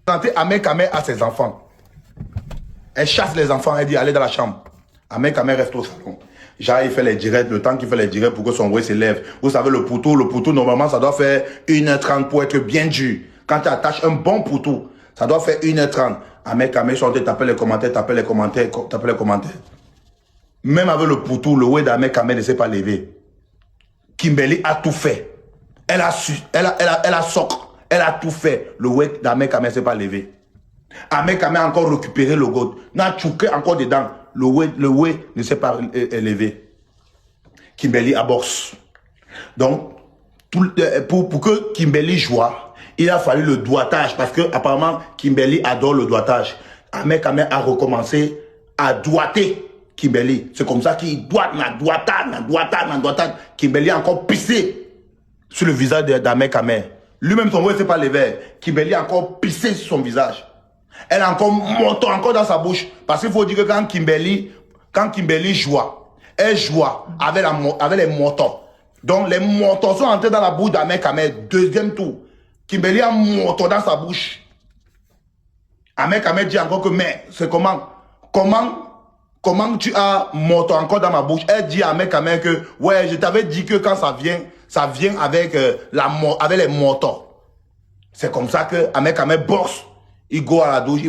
Ahmed Kamel à ses enfants. Elle chasse les enfants, elle dit allez dans la chambre. Ahmed Kamel reste au salon. Genre, il fait les directs, le temps qu'il fait les directs pour que son roi s'élève. Vous savez, le poteau, normalement, ça doit faire 1h30 pour être bien dur. Quand tu attaches un bon poteau, ça doit faire 1h30. Ahmed Kamel, ils sont en train de taper les commentaires. Même avec le poteau, le roi d'Ahmed Kamel ne s'est pas levé. Kimberly a tout fait. Elle a socre. Elle a tout fait. Le roi d'Ahmed Kamel ne s'est pas levé. Ahmed Kamel a encore récupéré le god. N'a tchouqué encore dedans. Le roi ne s'est pas élevé. Kimberly amorce. Donc, pour que Kimberly joue, il a fallu le doigtage. Parce que apparemment, Kimberly adore le doigtage. Ahmed Kamel a recommencé à doigter Kimberly. C'est comme ça qu'il doite, doigtage. Kimberly a encore pissé sur le visage d'Ahmed Kamel. Lui-même, son roi ne s'est pas levé. Kimberly a encore pissé sur son visage. Elle a encore monté encore dans sa bouche. Parce qu'il faut dire que quand Kimberly joue, elle joue avec les motos. Donc les motos sont entrés dans la bouche d'Ahmed Kamel. Deuxième tour. Kimberly a monté dans sa bouche. Ahmed Kamel dit encore que mais c'est comment tu as monté encore dans ma bouche. Elle dit à Ahmed Kamel que ouais, je t'avais dit que quand ça vient avec les motos. C'est comme ça que Ahmed Kamel bosse. Il go à la douche,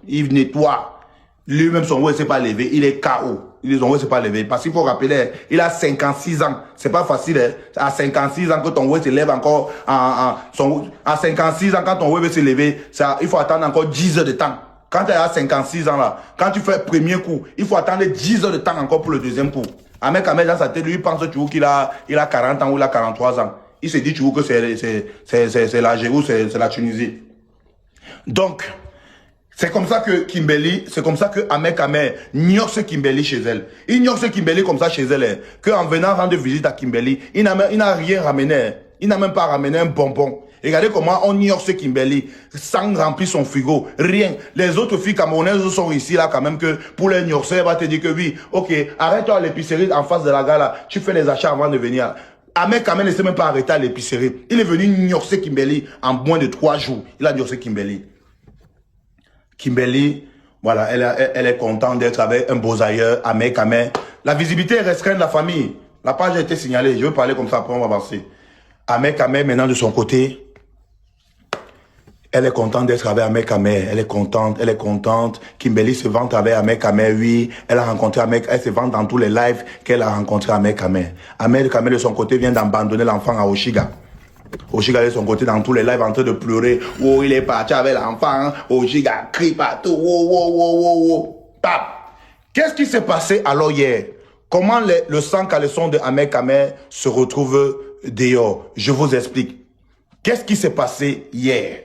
il nettoie. Lui-même, son roi ne s'est pas levé. Il est KO. Son roi ne s'est pas levé. Parce qu'il faut rappeler, il a 56 ans. C'est pas facile. Hein? À 56 ans, que ton roi se lève encore. À 56 ans, quand ton roi veut se lever, il faut attendre encore 10 heures de temps. Quand tu as 56 ans là, quand tu fais le premier coup, il faut attendre 10 heures de temps encore pour le deuxième coup. Ahmed Kamel, dans sa tête, lui, il pense qu'il a 40 ans ou il a 43 ans. Il se dit toujours que c'est l'Algérie ou c'est la Tunisie. Donc, c'est comme ça que Ahmed Kamel ignore ce Kimberly chez elle. Il ignore ce Kimberly comme ça chez elle. Qu'en venant rendre visite à Kimberly, il n'a rien ramené. Il n'a même pas ramené un bonbon. Regardez comment on ignore ce Kimberly sans remplir son frigo. Rien. Les autres filles camerounaises sont ici là quand même que pour les ignorer, elle va te dire que oui, ok, arrête-toi à l'épicerie en face de la gare là. Tu fais les achats avant de venir. Ahmed Kamel ne s'est même pas arrêté à l'épicerie. Il est venu ignorer Kimberly en moins de 3 jours. Il a ignoré Kimberly. Kimberly, voilà, elle est contente d'être avec un beau ailleurs, Ahmed Kamel. La visibilité est restreinte de la famille. La page a été signalée. Je veux parler comme ça, après on va avancer. Ahmed Kamel, maintenant de son côté, elle est contente d'être avec Ahmed Kamel. Elle est contente. Kimberly se vante avec Ahmed Kamel, oui. Elle se vante dans tous les lives qu'elle a rencontré Ahmed Kamel. Ahmed Kamel, de son côté, vient d'abandonner l'enfant à Oshiga. Oshiga de son côté dans tous les lives en train de pleurer. Oh, il est parti avec l'enfant. Oshiga crie partout. Pap. Qu'est-ce qui s'est passé alors hier? Comment le sang caleçon de Ahmed Kamel se retrouve dehors? Je vous explique. Qu'est-ce qui s'est passé hier?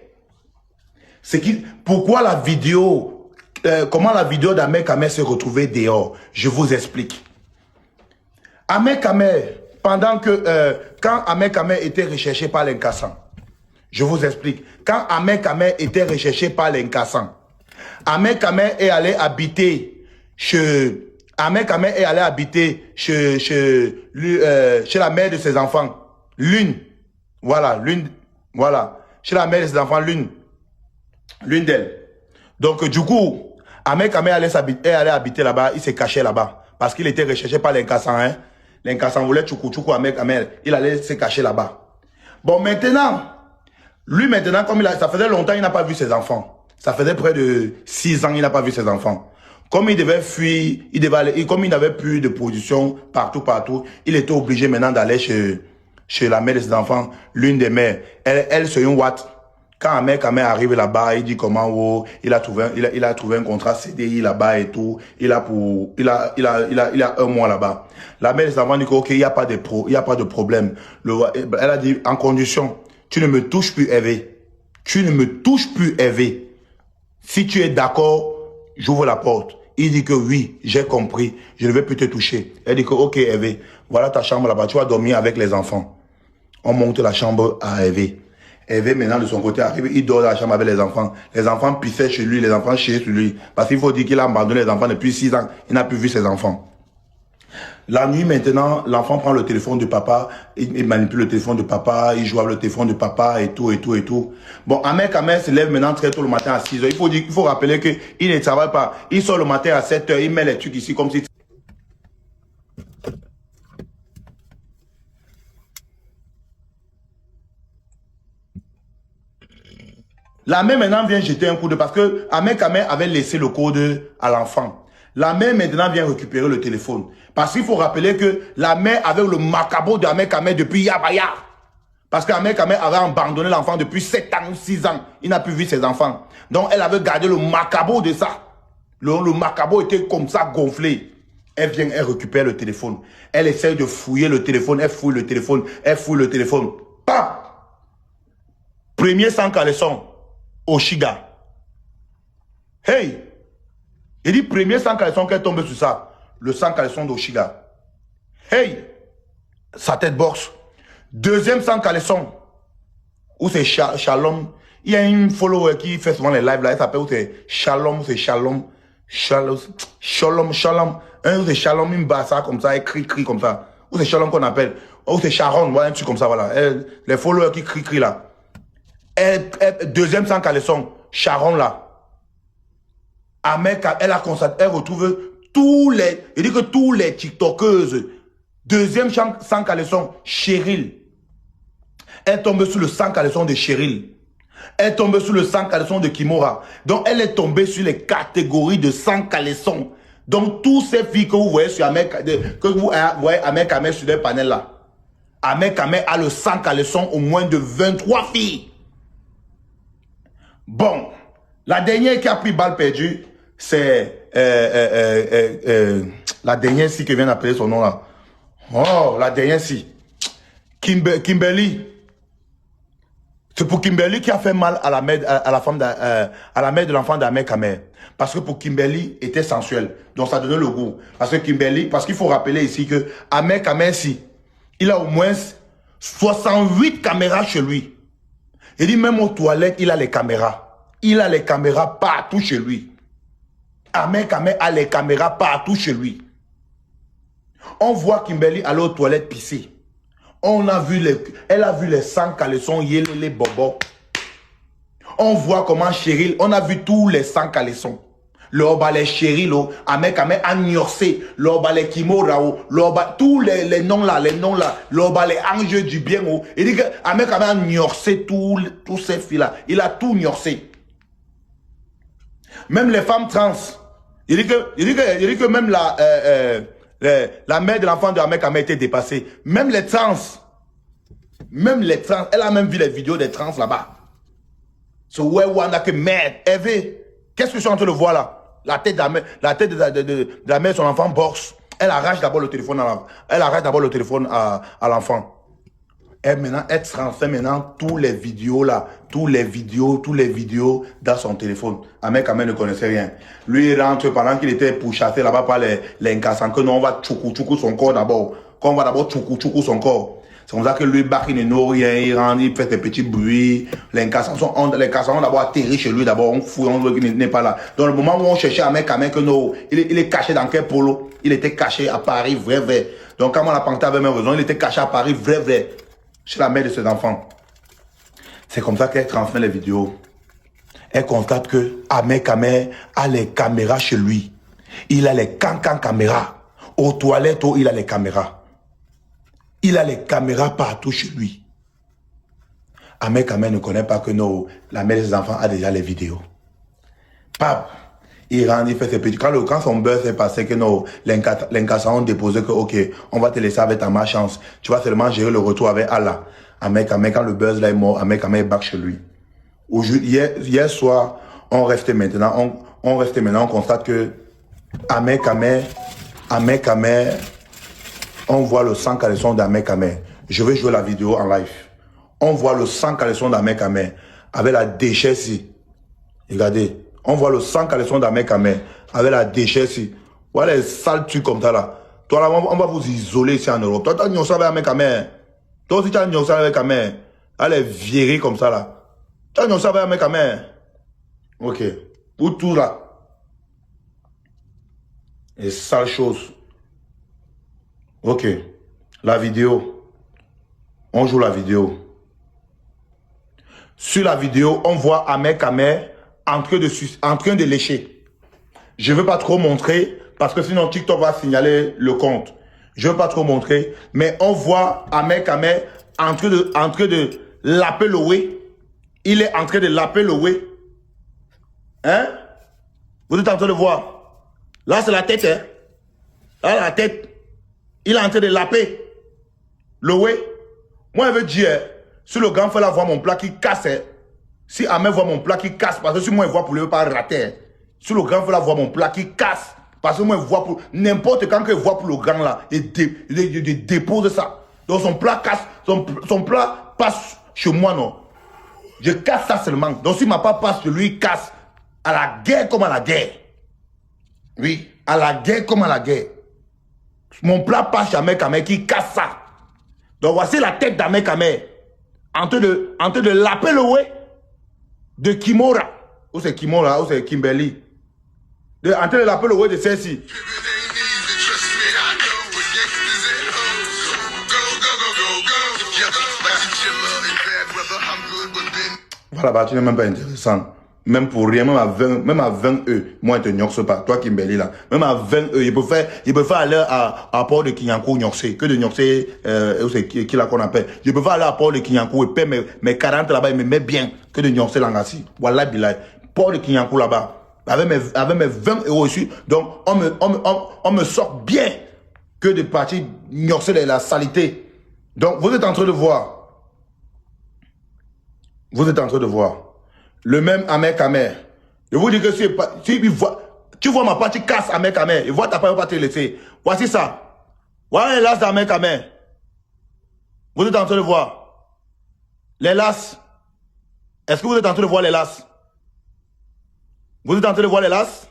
Pourquoi la vidéo, comment la vidéo d'Ahmed Kamel s'est retrouvée dehors? Je vous explique. Ahmed Kamel, quand Ahmed Kamel était recherché par l'incassant, je vous explique. Quand Ahmed Kamel était recherché par l'incassant, Ahmed Kamel est allé habiter chez la mère de ses enfants. Chez la mère de ses enfants, l'une d'elles. Donc, du coup, Ahmed Kamel est allé habiter là-bas, il s'est caché là-bas. Parce qu'il était recherché par l'incassant, hein. L'incassant voulait tchoukou Ahmed Kamel. Il allait se cacher là-bas. Bon, maintenant, comme ça faisait longtemps, il n'a pas vu ses enfants. Ça faisait près de 6 ans, il n'a pas vu ses enfants. Comme il devait fuir, comme il n'avait plus de position partout, il était obligé maintenant d'aller chez la mère de ses enfants, l'une des mères. Elle c'est une Watt. Quand Ahmed Kamel arrive là-bas, il dit comment il a trouvé un contrat CDI là-bas et tout. Il a 1 mois là-bas. La mère des enfants dit ok, il y a pas de problème. Elle a dit en condition, tu ne me touches plus Hervé. Tu ne me touches plus Hervé. Si tu es d'accord, j'ouvre la porte. Il dit que oui, j'ai compris. Je ne vais plus te toucher. Elle dit que ok Hervé, voilà ta chambre là-bas. Tu vas dormir avec les enfants. On monte la chambre à Hervé. Hervé, maintenant, de son côté, arrive, il dort dans la chambre avec les enfants. Les enfants pissaient chez lui, les enfants chiaient sur lui. Parce qu'il faut dire qu'il a abandonné les enfants depuis 6 ans. Il n'a plus vu ses enfants. La nuit maintenant, l'enfant prend le téléphone de papa, il manipule le téléphone de papa, il joue avec le téléphone de papa et tout, et tout, et tout. Bon, Ahmed Kamel se lève maintenant très tôt le matin à 6 heures. Il faut rappeler qu'il ne travaille pas. Il sort le matin à 7 heures, il met les trucs ici comme si... La mère maintenant vient jeter un coup de... Parce que Ahmed Kamel avait laissé le code à l'enfant. La mère maintenant vient récupérer le téléphone. Parce qu'il faut rappeler que la mère avait le macabre de Ahmed Kamel depuis Yabaya. Parce qu'Ahmed Kamel avait abandonné l'enfant depuis 7 ans ou 6 ans. Il n'a plus vu ses enfants. Donc elle avait gardé le macabre de ça. Le macabre était comme ça gonflé. Elle vient, elle récupère le téléphone. Elle essaie de fouiller le téléphone. Elle fouille le téléphone. Elle fouille le téléphone. Pap! Premier sans caleçon. Oshiga. Hey! Il dit premier sans caleçon qu'elle tombe sur ça. Le sans caleçon d'Oshiga. Hey! Sa tête boxe. Deuxième sans caleçon. Où c'est Shalom. Il y a une follower qui fait souvent les lives là. Elle s'appelle où c'est Shalom. C'est Shalom. Shalom. Un c'est Shalom. Une bassa comme ça. Elle crie comme ça. Où c'est Shalom qu'on appelle. Où c'est Sharon. Voilà un truc comme ça. Voilà. Les followers qui crient là. Deuxième sans caleçon. Sharon là. Elle a constaté, elle retrouve tous les, il dit que tous les TikTokeuses, deuxième sans caleçon, Cheryl. Elle tombe sur le sans caleçon de Cheryl. Elle tombe sur le sans caleçon de Kimora. Donc elle est tombée sur les catégories de sans caleçon. Donc toutes ces filles que vous voyez sur que vous voyez Ahmed Kamel sur les panels là. Ahmed Kamel a le sans caleçon au moins de 23 filles. Bon, la dernière qui a pris balle perdue, c'est la dernière si que vient d'appeler son nom là. Oh, la dernière si. Kimberly. C'est pour Kimberly qui a fait mal à la mère, à la mère de l'enfant d'Ahmed Kamel. Parce que pour Kimberly était sensuel. Donc ça donnait le goût. Parce que Kimberly, parce qu'il faut rappeler ici que Ahmed Kamel, si, il a au moins 68 caméras chez lui. Il dit même aux toilettes, il a les caméras. Il a les caméras partout chez lui. Ahmed Kamel a les caméras partout chez lui. On voit Kimberly aller aux toilettes pisser. Elle a vu les sans caleçons, les bobos. On voit comment Cheryl, on a vu tous les sans caleçons. L'oba les Cheryl, Ahmed Kamel a gnorsé. L'oba les Kimora, tous les noms là, l'oba les anges du bien. Il dit que Ahmed Kamel a gnorsé tous ces filles là. Il a tout gnorsé. Même les femmes trans. Il dit que même la mère de l'enfant de Ahmed Kamel était dépassée. Même les trans. Elle a même vu les vidéos des trans là-bas. So where one a que merde. Eve, qu'est-ce que je suis en train de voir là? La tête de la mère de son enfant boxe. Elle arrache d'abord le téléphone à l'enfant. Elle transfère maintenant tous les vidéos là, tous les vidéos dans son téléphone. Ahmed Kamel ne connaissait rien. Lui, il rentre pendant qu'il était pour chasser là-bas par les incassants, que nous, on va tchoukou son corps d'abord. Quand on va d'abord tchoukou son corps. C'est comme ça que lui, il ne rien, il rentre, il fait des petits bruits. Les incassants ont d'abord atterri chez lui d'abord, on fouille, on voit qu'il n'est pas là. Dans le moment où on cherchait Ahmed Kamel, que non, il est caché dans quel polo? Il était caché à Paris, vrai. Donc quand on a pensé avec même raison, il était caché à Paris, vrai. Chez la mère de ses enfants. C'est comme ça qu'elle transmet les vidéos. Elle constate que Ahmed Kamel a les caméras chez lui. Il a les cancan caméras. Aux toilettes, il a les caméras. Il a les caméras partout chez lui. Ahmed Kamel ne connaît pas que non, la mère de ses enfants a déjà les vidéos. Pape, il rentre, il fait ses petits. Quand son beurre s'est passé, que non, l'incassant ont déposé que, ok, on va te laisser avec ta malchance. Tu vas seulement gérer le retour avec Allah. Ahmed Kamel, quand le buzz là est mort, Ahmed Kamel est back chez lui. Hier soir, on restait maintenant, on constate que Ahmed Kamel, on voit le sang caleçon d'Ahmed Kamel. Je vais jouer la vidéo en live. On voit le sang caleçon d'Ahmed Kamel avec la déchet ici. Regardez. On voit le sang caleçon d'Ahmed Kamel avec la déchet ici. Voilà les sales trucs comme ça là. Toi là, on va vous isoler ici en Europe. Toi, tu as gnossé avec Ahmed Kamel. Toi aussi, tu as gnossé avec Kamel. Elle est virée comme ça là. Tu as gnossé avec Ahmed Kamel. Ok. Pour tout là. Les sales choses. Ok. La vidéo. On joue la vidéo. Sur la vidéo, on voit Ahmed Kamer en train de lécher. Je ne veux pas trop montrer parce que sinon TikTok va signaler le compte. Je ne veux pas trop montrer, mais on voit Ahmed Kamer en train de laper le whey. Il est en train de laper le whey. Hein? Vous êtes en train de voir. Là, c'est la tête. Hein? Là, la tête. Il est en train de laper le whey. Moi, je veux dire, si le grand frère là voit mon plat qui casse, hein, si Ahmed voit mon plat qui casse, parce que si moi, il voit pour lui, il ne pas rater. Hein, si le grand frère là voit mon plat qui casse, parce que moi, il voit pour n'importe quand qu'il voit pour le grand là, il dépose ça. Donc son plat casse, son plat passe chez moi, non. Je casse ça seulement. Donc si ma papa passe chez lui, il casse. À la guerre comme à la guerre. Oui, à la guerre comme à la guerre. Mon plat passe chez Ahmed Kamer qui casse ça. Donc voici la tête d'Ahmed Kamer en train de laper le whey de Kimora. Ou c'est Kimora, ou c'est Kimberly. En train de laper le whey de celle-ci. Voilà, bah, tu n'es même pas intéressant. Même pour rien, même à 20 E, moi, je ne te pas. Toi, Kimberly, là. Même à 20 E, il peut faire aller à Port de Kinyankou, Nyoxé. Que de Nyoxé, c'est qui là qu'on appelle. Je peux faire aller à Port de Kinyankou et payer mes 40 là-bas, il me met bien. Que de Nyoxé, Langassi. Voilà, Bilay. Port de Kinyankou là-bas. Avec mes 20 euros ici. Donc, on me sort bien que de partir Nyoxé de la saleté. Donc, vous êtes en train de voir. Vous êtes en train de voir. Le même Ahmed Kamer. Je vous dis que si il voit, tu vois ma partie casse Ahmed Kamer, il voit ta part, il va pas te laisser. Voici ça. Voilà les lasses d'Ahmed Kamer. Vous êtes en train de voir. Les lasses. Est-ce que vous êtes en train de voir les lasses? Vous êtes en train de voir les lasses?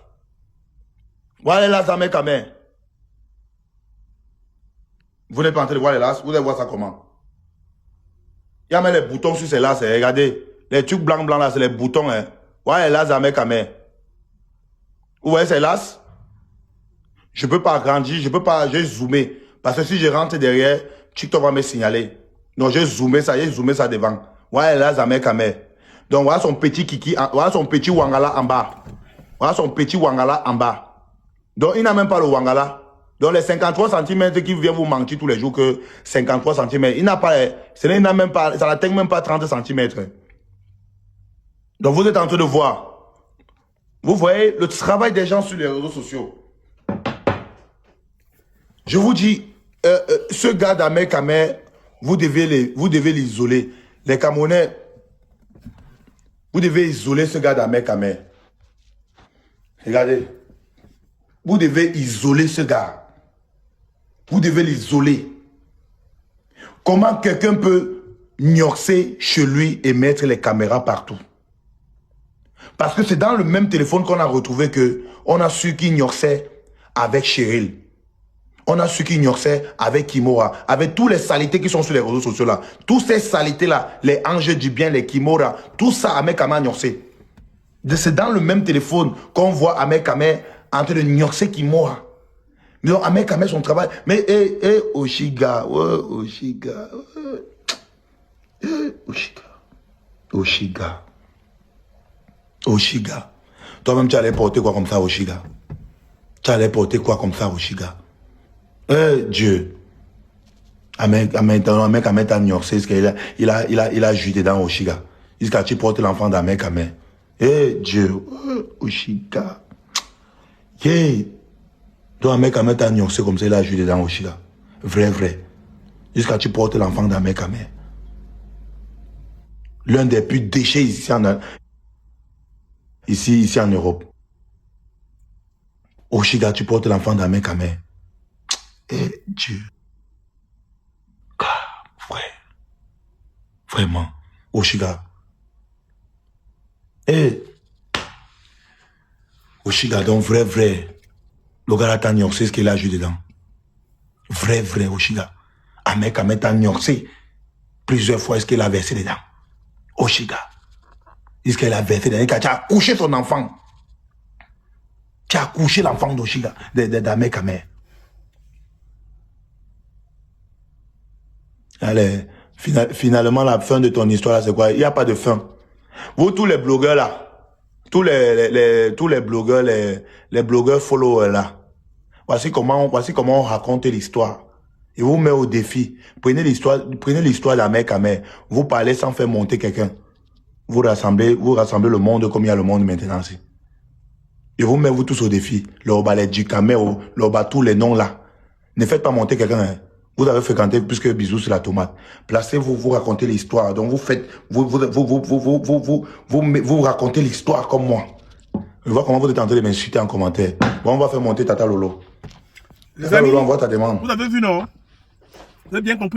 Voilà les lasses d'Ahmed Kamer. Vous n'êtes pas en train de voir les lasses? Vous allez voir ça comment? Il y a même les boutons sur ces lasses. Regardez. Les trucs blancs là, c'est les boutons. Hein. Voilà les lasses d'Ahmed Kamer. Vous voyez ces lasses? Je ne peux pas agrandir, je peux pas, j'ai zoomé. Parce que si je rentre derrière, TikTok va me signaler. Donc j'ai zoomé ça devant. Voilà les lasses d'Ahmed Kamer. Donc voilà son petit kiki, voilà son petit wangala en bas. Voilà son petit wangala en bas. Donc il n'a même pas le wangala. Donc les 53 cm qui viennent vous mentir tous les jours que 53 cm, il n'a pas, ça n'atteint même pas 30 cm. Donc vous êtes en train de voir. Vous voyez le travail des gens sur les réseaux sociaux. Je vous dis, ce gars d'Ahmed Kamer, vous devez l'isoler. Les Camerounais, vous devez isoler ce gars d'Ahmed Kamer. Regardez. Vous devez isoler ce gars. Vous devez l'isoler. Comment quelqu'un peut gnoxer chez lui et mettre les caméras partout? Parce que c'est dans le même téléphone qu'on a retrouvé que on a su qu'il gnoxait avec Cheryl. On a su qu'il gnoxait avec Kimora. Avec tous les saletés qui sont sur les réseaux sociaux là. Tous ces saletés là, les anges du bien, les Kimora, tout ça Ahmed Kamer gnoxé. C'est dans le même téléphone qu'on voit Ahmed Kamer en train de gnoxer Kimora. Mais donc, Ahmed Kamer, son travail. Mais, Oshiga, Oshiga, Oshiga. Oshiga. Toi-même, tu allais porter quoi comme ça, Oshiga? Tu allais porter quoi comme ça, Oshiga? Dieu. Ahmed Kamer t'a gnoxé, il a joué dedans Oshiga. Il dit que tu portes l'enfant d'Ahmed Kamer. Dieu. Oshiga. Toi, Ahmed Kamer t'a gnoxé comme ça, il a joué dedans Oshiga. Vrai. Jusqu'à tu portes l'enfant d'Ahmed Kamer. L'un des plus déchets ici en Europe. Oshiga, tu portes l'enfant d'Ahmed Kamer. Dieu. Frère. Vraiment. Oshiga. Oshiga, donc vrai. Le gars t'a gnoxé ce qu'il a joué dedans. Vrai, Oshiga. Ahmed Kamer t'a gnoxé plusieurs fois ce qu'il a versé dedans. Oshiga. Est-ce qu'elle a versé dedans? Tu as couché son enfant. Tu as couché l'enfant d'Oshiga, d'Ahmed Kamer. Allez, finalement, la fin de ton histoire, c'est quoi? Il n'y a pas de fin. Vous, tous les blogueurs là, tous les blogueurs, les blogueurs followers là, voici comment on raconte l'histoire. Et vous met au défi. Prenez l'histoire d'Ahmed Kamer. Vous parlez sans faire monter quelqu'un. Vous rassemblez le monde comme il y a le monde maintenant. Et vous mettez vous tous au défi. Les Djikamer, tous les noms là. Ne faites pas monter quelqu'un. Hein. Vous avez fréquenté plus que bisous sur la tomate. Placez-vous, vous racontez l'histoire. Donc vous faites, vous racontez l'histoire comme moi. Je vois comment vous êtes en train de m'insulter en commentaire. Bon, on va faire monter Tata Lolo. Les Tata amis, Lolo, envoie ta demande. vous avez vu, non? Vous avez bien compris.